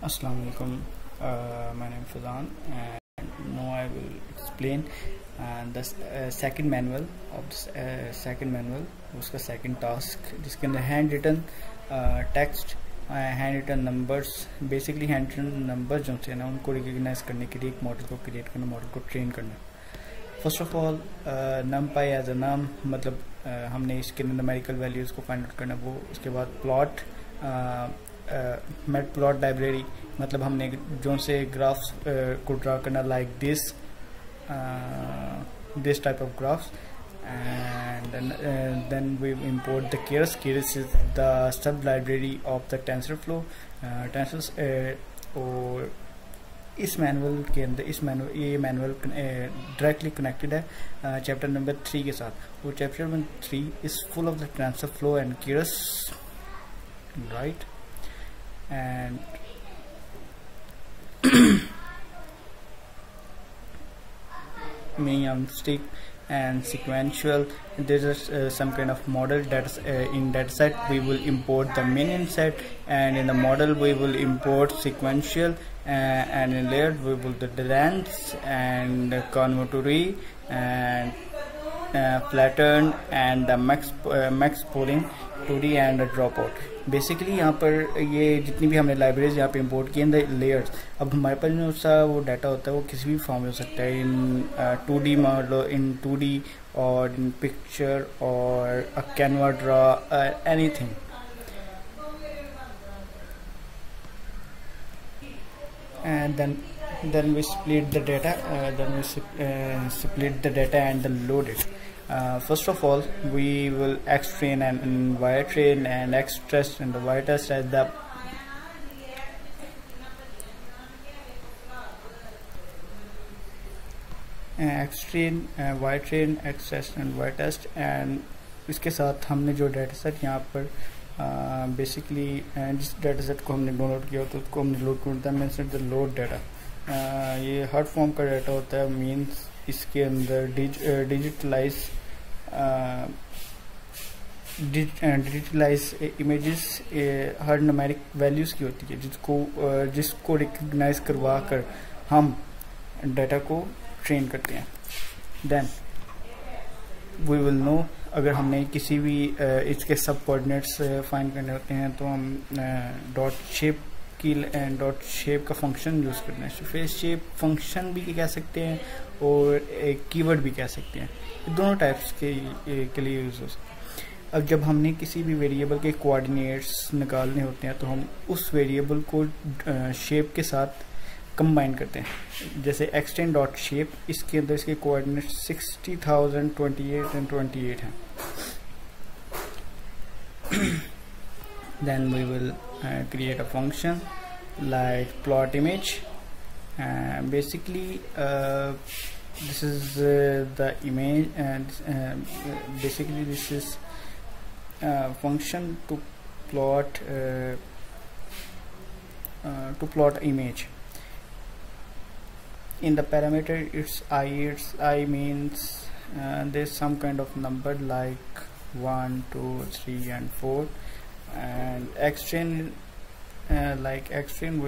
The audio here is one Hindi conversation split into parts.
Assalamu alaikum. My name is Fazan, and now I will explain the second manual of this second manual. उसका second task जिसके अंदर hand written text, hand written numbers, basically hand written numbers जो हैं ना उनको recognize करने के लिए एक model को create करना, model को train करना. First of all, numpy as a num मतलब हमने इसके numerical values को find out करना, वो उसके बाद plot मैटप्लॉट लाइब्रेरी मतलब हमने जो से ग्राफ्स को ड्रा करना like this type of graphs and then we import the keras. Keras is the sub library of the TensorFlow. Tensors और इस मैनुअल के अंदर ये मैनुअल डायरेक्टली कनेक्टेड है चैप्टर नंबर 3 के साथ. वो chapter number 3 is full of the TensorFlow and keras, right? And medium stick and sequential. There's some kind of model that in dataset we will import the minion set, and in the model we will import sequential, and in layered we will the lengths and convolutory and flatten and the max pooling 2D and dropout. Basically यहाँ पर ये जितनी भी हमने लाइब्रेरीज यहाँ पे इंपोर्ट किए हैं लेयर्स, अब हमारे पास जो सा वो डाटा होता है वो किसी भी फॉर्म में हो सकता है, इन 2D मॉडल, इन 2D और इन पिक्चर और a Canva draw, anything. And then we split the data, split the data and load it. First of all, we will X train and Y train and X test and the Y test as the X train, Y train, X test and Y test. And इसके साथ हमने जो डाटा सेट यहाँ पर बेसिकली जिस डाटा सेट को हमने डाउनलोड किया होता है उसको हमने लोड करता है. मीन्स द लोड डाटा, ये हर फॉर्म का डाटा होता है. मीन्स इसके अंदर डिजिटलाइज इमेजेस हर न्यूमेरिक वैल्यूज़ की होती है जिसको रिकग्नाइज करवा कर हम डाटा को ट्रेन करते हैं. देन वी विल नो, अगर हमने किसी भी इसके सब कोऑर्डिनेट्स फाइंड करने होते हैं तो हम डॉट शेप का फंक्शन यूज़ करते हैं. फेस शेप फंक्शन भी कह सकते हैं और एक कीवर्ड भी कह सकते हैं. दोनों टाइप्स के लिए यूज़ हो सकते हैं. अब जब हमने किसी भी वेरिएबल के कोऑर्डिनेट्स निकालने होते हैं तो हम उस वेरिएबल को शेप के साथ कंबाइन करते हैं. जैसे एक्सटेंड डॉट शेप, इसके अंदर इसके कोऑर्डिनेट 60,000, 28 and 28 हैं. Then we will create a function like plot image. Basically this is the image, and basically this is function to plot image. In the parameter its I means there's some kind of number like 1, 2, 3 and 4, and xtrain like xtrain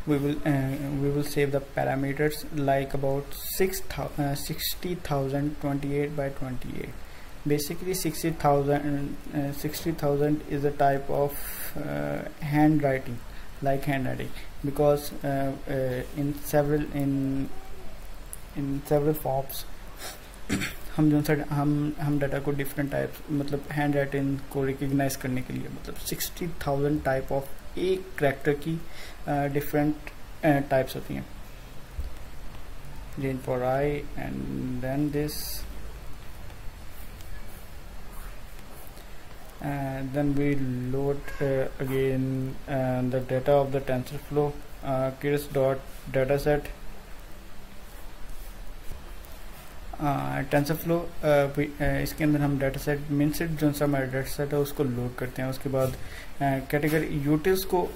we will save the parameters like about 60,000 28 by 28. Basically 60,000 is a type of handwriting, because in several forms हम डाटा को डिफरेंट टाइप्स मतलब हैंड राइटिंग को रिकग्नाइज करने के लिए मतलब 60,000 टाइप ऑफ एक करैक्टर की डिफरेंट टाइप्स होती हैं. Range for I and then this, then we load again the data of the TensorFlow, keras dot dataset. TensorFlow इसके अंदर हम डाटा सेट मिनसेट जो सा हमारा डाटा सेट है उसको लोड करते हैं. उसके बाद कैटेगरी यूटिल्स को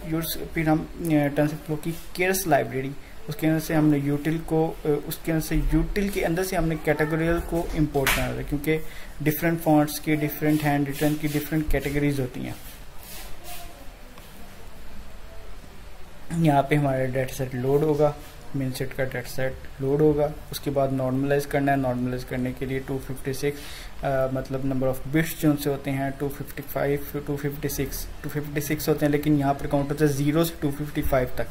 फिर हम TensorFlow की केरस लाइब्रेरी उसके अंदर से हमने यूटिल को उसके अंदर से यूटिल के अंदर से हमने कैटेगोरियल को इंपोर्ट करना था, क्योंकि डिफरेंट फॉन्ट्स की डिफरेंट हैंड रिटन की डिफरेंट कैटेगरीज होती हैं. यहाँ पे हमारा डाटा सेट लोड होगा, मेन सेट का डाटा सेट लोड होगा। उसके बाद नॉर्मलाइज करना है। नॉर्मलाइज करने के लिए 256 मतलब नंबर ऑफ बिट्स जो से होते हैं 256 होते हैं, लेकिन यहाँ पर काउंट होता है 0 से 255 तक,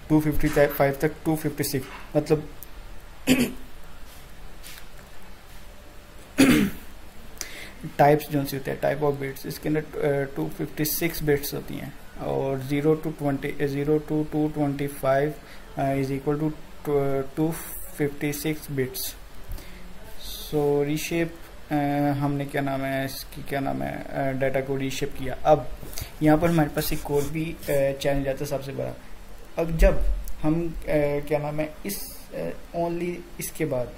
255 तक 256 मतलब टाइप्स जो सी होते हैं, टाइप ऑफ बिट्स, इसके अंदर 256 बिट्स होती हैं और 0 to 225 is equal to 256 bits. So reshape हमने क्या नाम है इसकी, क्या नाम है, डाटा को रीशेप किया। अब यहाँ पर हमारे पास एक और भी चैलेंज आता है सबसे बड़ा। अब जब हम क्या नाम है इस ओनली इसके बाद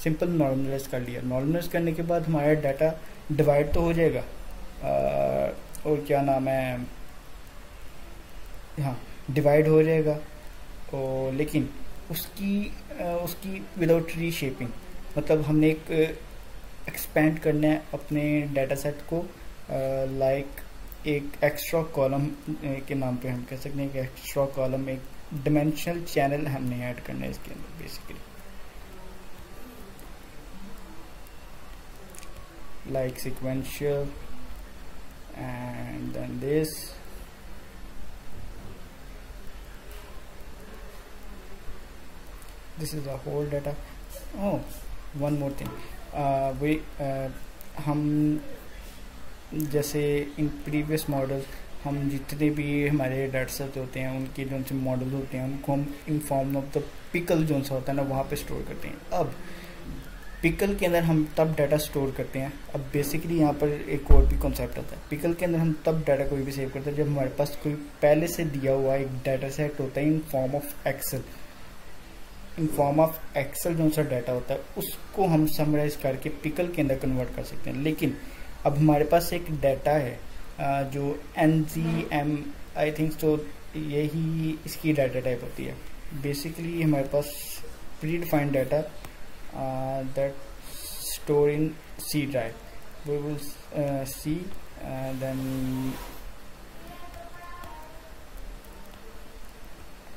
सिंपल नॉर्मलाइज कर लिया, नॉर्मलाइज करने के बाद हमारा डाटा डिवाइड तो हो जाएगा और क्या नाम है, हाँ डिवाइड हो जाएगा, और लेकिन उसकी विदाउट रीशेपिंग, मतलब हमने एक एक्सपेंड करना है अपने डाटा सेट को, लाइक एक एक्स्ट्रा कॉलम के नाम पे हम कह सकते हैं कि एक्स्ट्रा कॉलम, एक डिमेंशनल चैनल हमने ऐड करना है इसके अंदर basically, like sequential, and then this is a whole data. Oh, one more thing, हम जैसे इन प्रीवियस मॉडल हम जितने भी हमारे डाटा सेट होते हैं उनके जो से मॉडल होते हैं उनको हम इन फॉर्म ऑफ द पिकल जो सा होता है ना वहाँ पे स्टोर करते हैं। अब पिकल के अंदर हम तब डाटा स्टोर करते हैं। अब बेसिकली यहाँ पर एक और भी कॉन्सेप्ट आता है, पिकल के अंदर हम तब डाटा कोई भी सेव करते हैं जब हमारे पास कोई पहले से दिया हुआ एक डाटा सेट होता है in form of Excel. In form of Excel जो सा डाटा होता है उसको हम समराइज करके पिकल के अंदर कन्वर्ट कर सकते हैं। लेकिन अब हमारे पास एक डाटा है जो NGM आई थिंक तो यही इसकी डाटा टाइप होती है। बेसिकली हमारे पास predefined data that store in C drive. We will see then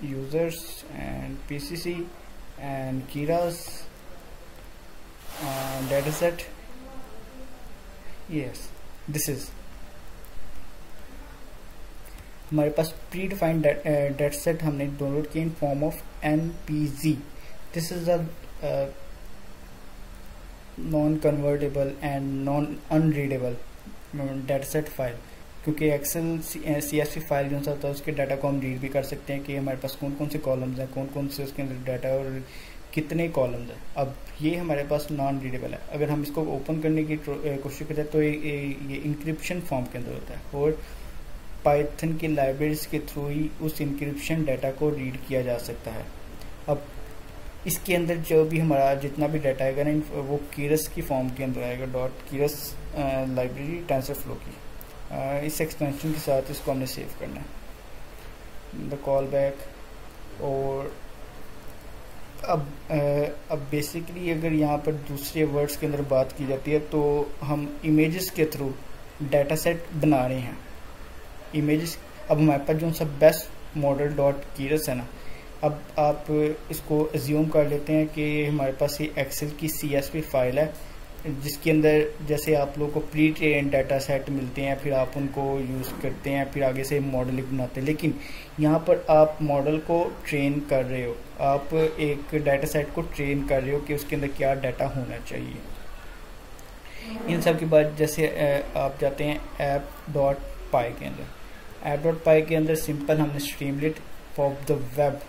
users and PCC and Keras dataset. Yes, this is हमारे पास प्री डिफाइंड डाटा सेट हमने डाउनलोड किया इन form of NPZ. This is a non convertible and non unreadable data set file, क्योंकि एक्सेल CSV फाइल जो होता है उसके डाटा को हम रीड भी कर सकते हैं कि हमारे पास कौन कौन से कॉलम्स हैं, कौन कौन से उसके अंदर डाटा और कितने कॉलम्स हैं। अब ये हमारे पास नॉन रीडेबल है। अगर हम इसको ओपन करने की कोशिश करते हैं तो ये इंक्रिप्शन फॉर्म के अंदर होता है और पाइथन की लाइब्रेरीज के थ्रू ही उस इंक्रिप्शन डाटा को रीड किया जा सकता है। अब इसके अंदर जो भी हमारा जितना भी डाटा आएगा ना वो कीरस की फॉर्म के अंदर आएगा, .keras लाइब्रेरी टेंसरफ्लो की। इस एक्सटेंशन के साथ इसको हमने सेव करना है, द कॉल बैक। और अब बेसिकली अगर यहाँ पर दूसरे वर्ड्स के अंदर बात की जाती है तो हम इमेजेस के थ्रू डाटा सेट बना रहे हैं। इमेजेस अब हमारे पास जो सा बेस्ट मॉडल .keras है ना, अब आप इसको एज्यूम कर लेते हैं कि हमारे पास ये एक्सेल की CSV फाइल है जिसके अंदर जैसे आप लोगों को प्री ट्रेन डाटा सेट मिलते हैं, फिर आप उनको यूज़ करते हैं, फिर आगे से मॉडल बनाते हैं। लेकिन यहाँ पर आप मॉडल को ट्रेन कर रहे हो, आप एक डाटा सेट को ट्रेन कर रहे हो कि उसके अंदर क्या डाटा होना चाहिए। इन सब के बाद जैसे आप जाते हैं app.py के अंदर, app.py के अंदर सिंपल हमने स्ट्रीमलेट फॉर द वेब,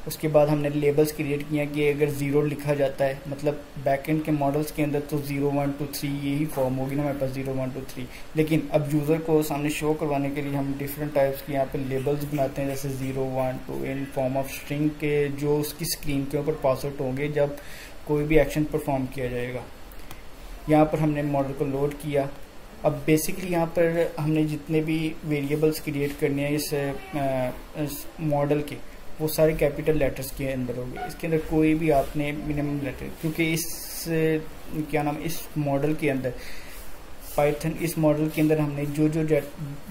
उसके बाद हमने लेबल्स क्रिएट किया कि अगर 0 लिखा जाता है, मतलब बैकएंड के मॉडल्स के अंदर तो 0 1 2 3 यही फॉर्म होगी ना हमारे पास 0 1 2 3, लेकिन अब यूज़र को सामने शो करवाने के लिए हम डिफरेंट टाइप्स के यहाँ पे लेबल्स बनाते हैं, जैसे 0 1 2 इन फॉर्म ऑफ स्ट्रिंग के जो उसकी स्क्रीन के ऊपर पास आउट होंगे जब कोई भी एक्शन परफॉर्म किया जाएगा। यहाँ पर हमने मॉडल को लोड किया। अब बेसिकली यहाँ पर हमने जितने भी वेरिएबल्स क्रिएट करने हैं इस मॉडल के, वो सारे कैपिटल लेटर्स के अंदर होंगे। इसके अंदर कोई भी आपने मिनिमम लेटर, क्योंकि इस क्या नाम इस मॉडल के अंदर पाइथन इस मॉडल के अंदर हमने जो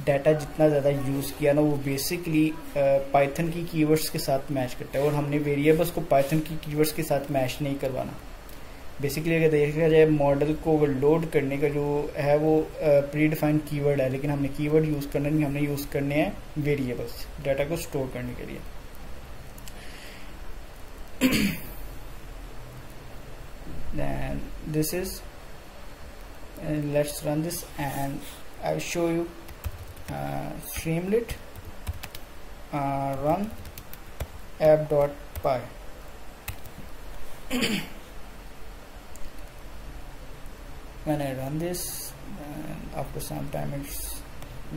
डाटा जितना ज़्यादा यूज़ किया ना वो बेसिकली पाइथन की कीवर्ड्स के साथ मैच करता है, और हमने वेरिएबल्स को पाइथन की कीवर्ड्स के साथ मैच नहीं करवाना। बेसिकली अगर देखा जाए मॉडल को लोड करने का जो है वो प्री डिफाइंड कीवर्ड है, लेकिन हमने कीवर्ड यूज़ करना नहीं, हमने यूज़ करने हैं वेरिएबल्स डाटा को स्टोर करने के लिए। Then this is let's run this and I'll show you Streamlit run app.py. When I run this, and after some time it's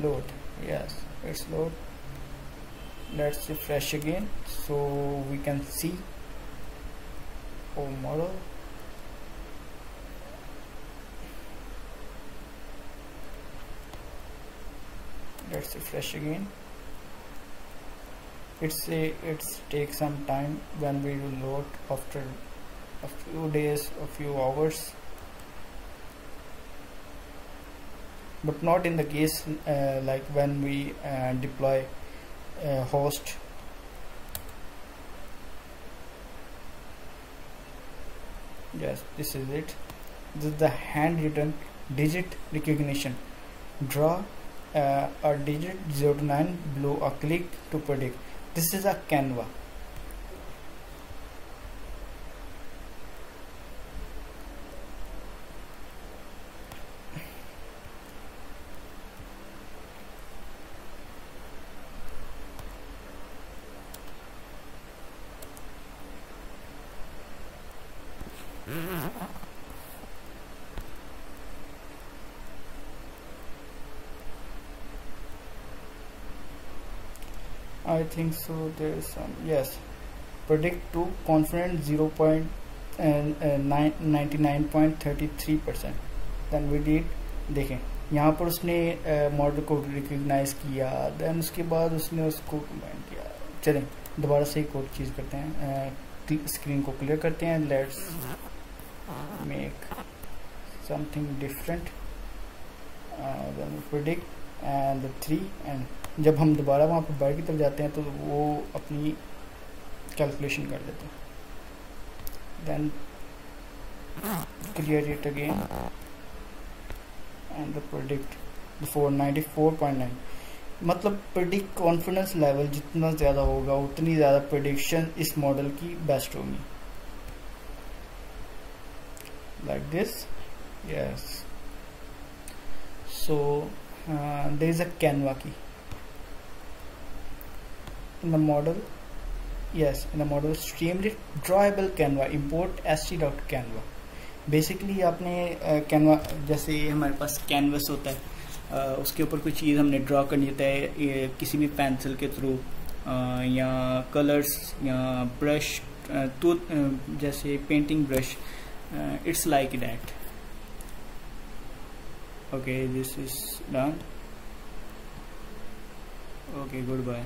load. Yes, it's load. Let's refresh again so we can see our model. Let's refresh again. It's takes some time when we will load after a few days, a few hours, but not in the case like when we deploy a host. Yes, this is it. This is the handwritten digit recognition. Draw a digit 0 to 9 below a click to predict. This is a Canva. I think so. There is some, yes, predict to confident 99.33%. then we did, देखें यहाँ पर उसने मॉडल को रिकॉग्नाइज किया, देन उसके बाद उसने उसको कमेंट किया। चलें दोबारा से एक और चीज़ करते हैं, स्क्रीन को क्लियर करते हैं। Let's make something different, then predict and 3, and जब हम दोबारा वहाँ पर बाहर की तरफ जाते हैं तो वो अपनी कैलकुलेशन कर देते हैं। Then clear it again and predict before 94.9। मतलब प्रेडिक्ट कॉन्फिडेंस लेवल जितना ज़्यादा होगा उतनी ज़्यादा प्रेडिक्शन इस मॉडल की बेस्ट होगी। Like this, yes. So there is a Canva की in the model, yes, in the model Streamlit drawable Canva, import st.canva। Basically आपने कैनवा, जैसे हमारे पास कैनवस होता है, उसके ऊपर कोई चीज़ हमने ड्रॉ करनी होता है किसी भी पेंसिल के थ्रू या कलर्स या ब्रश, तो जैसे painting brush, it's like that. Okay, this is done. Okay, good bye.